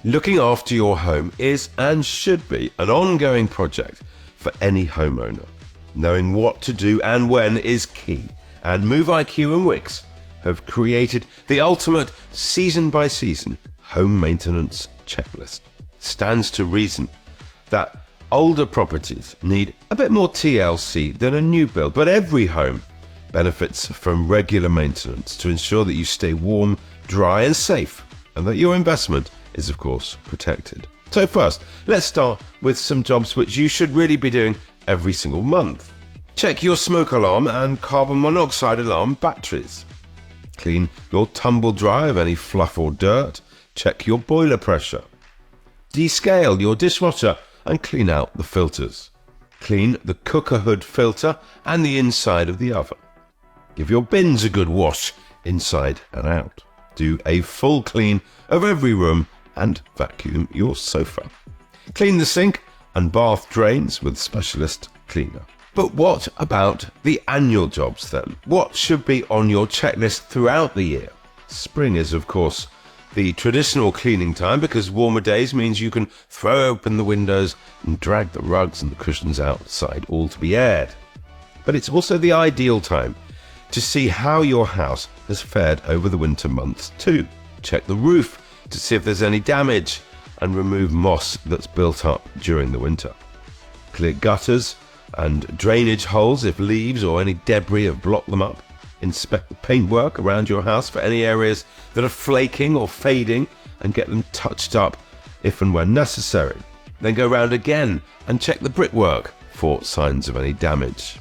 Looking after your home is and should be an ongoing project for any homeowner. Knowing what to do and when is key, and MoveIQ and Wickes have created the ultimate season-by-season home maintenance checklist. Stands to reason that older properties need a bit more TLC than a new build, but every home benefits from regular maintenance to ensure that you stay warm, dry and safe, and that your investment is of course protected. So first, let's start with some jobs which you should really be doing every single month. Check your smoke alarm and carbon monoxide alarm batteries. Clean your tumble dryer of any fluff or dirt. Check your boiler pressure. Descale your dishwasher and clean out the filters. Clean the cooker hood filter and the inside of the oven. Give your bins a good wash inside and out. Do a full clean of every room and vacuum your sofa. Clean the sink and bath drains with specialist cleaner. But what about the annual jobs then? What should be on your checklist throughout the year? Spring is of course the traditional cleaning time because warmer days means you can throw open the windows and drag the rugs and the cushions outside all to be aired. But it's also the ideal time to see how your house has fared over the winter months too. Check the roof to see if there's any damage and remove moss that's built up during the winter. Clear gutters and drainage holes if leaves or any debris have blocked them up. Inspect the paintwork around your house for any areas that are flaking or fading and get them touched up if and when necessary. Then go round again and check the brickwork for signs of any damage.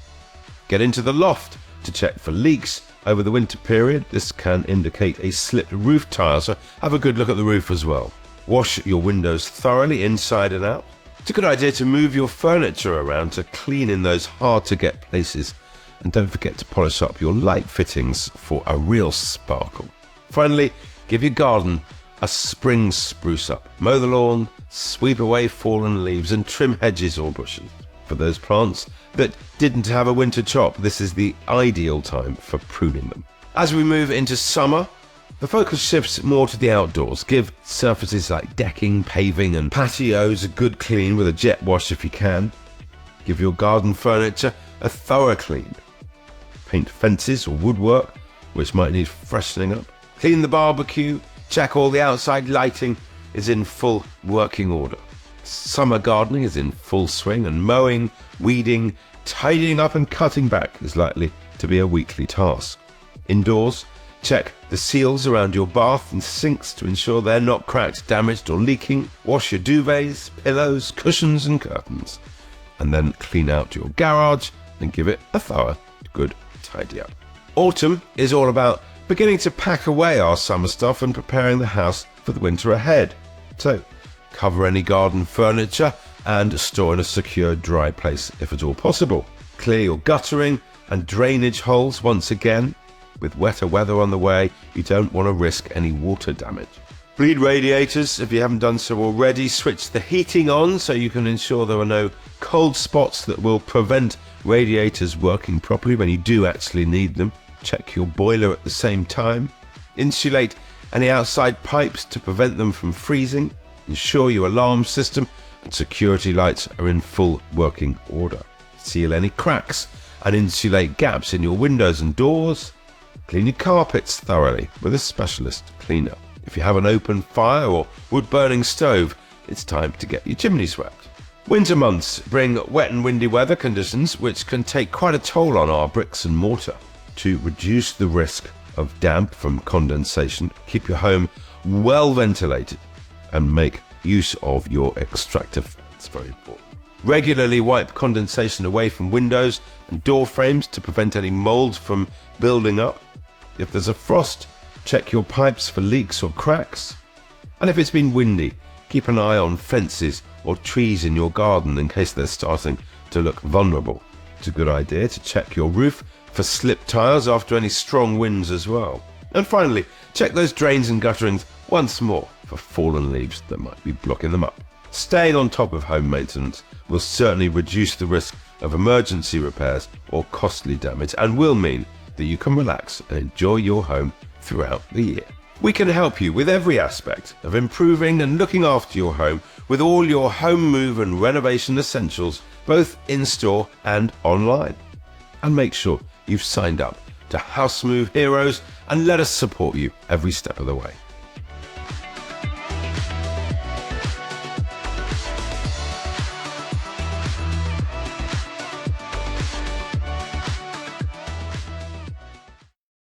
Get into the loft to check for leaks over the winter period. This can indicate a slipped roof tile, so have a good look at the roof as well. Wash your windows thoroughly inside and out. It's a good idea to move your furniture around to clean in those hard to get places. And don't forget to polish up your light fittings for a real sparkle. Finally, give your garden a spring spruce up. Mow the lawn, sweep away fallen leaves and trim hedges or bushes. For those plants that didn't have a winter chop, this is the ideal time for pruning them. As we move into summer, the focus shifts more to the outdoors. Give surfaces like decking, paving and patios a good clean with a jet wash if you can. Give your garden furniture a thorough clean. Paint fences or woodwork which might need freshening up. Clean the barbecue. Check all the outside lighting is in full working order. Summer gardening is in full swing and mowing, weeding, tidying up and cutting back is likely to be a weekly task. Indoors, check the seals around your bath and sinks to ensure they're not cracked, damaged or leaking. Wash your duvets, pillows, cushions and curtains. And then clean out your garage and give it a thorough, good tidy up. Autumn is all about beginning to pack away our summer stuff and preparing the house for the winter ahead. So, cover any garden furniture and store in a secure, dry place if at all possible. Clear your guttering and drainage holes once again. With wetter weather on the way, you don't want to risk any water damage. Bleed radiators if you haven't done so already. Switch the heating on so you can ensure there are no cold spots that will prevent radiators working properly when you do actually need them. Check your boiler at the same time. Insulate any outside pipes to prevent them from freezing. Ensure your alarm system and security lights are in full working order. Seal any cracks and insulate gaps in your windows and doors. Clean your carpets thoroughly with a specialist cleaner. If you have an open fire or wood-burning stove, it's time to get your chimney swept. Winter months bring wet and windy weather conditions which can take quite a toll on our bricks and mortar. To reduce the risk of damp from condensation, keep your home well ventilated and make use of your extractor fans. Very important. Regularly wipe condensation away from windows and door frames to prevent any mold from building up. If there's a frost, check your pipes for leaks or cracks. And if it's been windy, keep an eye on fences or trees in your garden in case they're starting to look vulnerable. It's a good idea to check your roof for slip tiles after any strong winds as well. And finally, check those drains and gutterings once more for fallen leaves that might be blocking them up. Staying on top of home maintenance will certainly reduce the risk of emergency repairs or costly damage and will mean that you can relax and enjoy your home throughout the year. We can help you with every aspect of improving and looking after your home with all your home move and renovation essentials, both in-store and online. And make sure you've signed up to House Move Heroes and let us support you every step of the way.